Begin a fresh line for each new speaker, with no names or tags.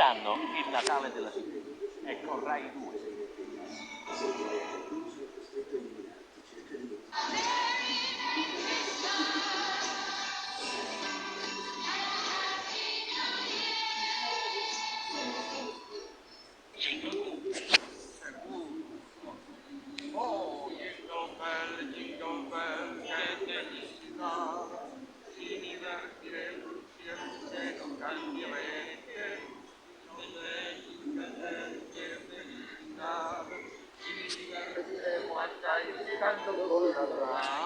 quest'anno il Natale della TV è con Rai 2. Oh, jingle bell, che felicità, si divertiremo insieme, non cambierete, che felicità, ci divertiremo assai tanto con la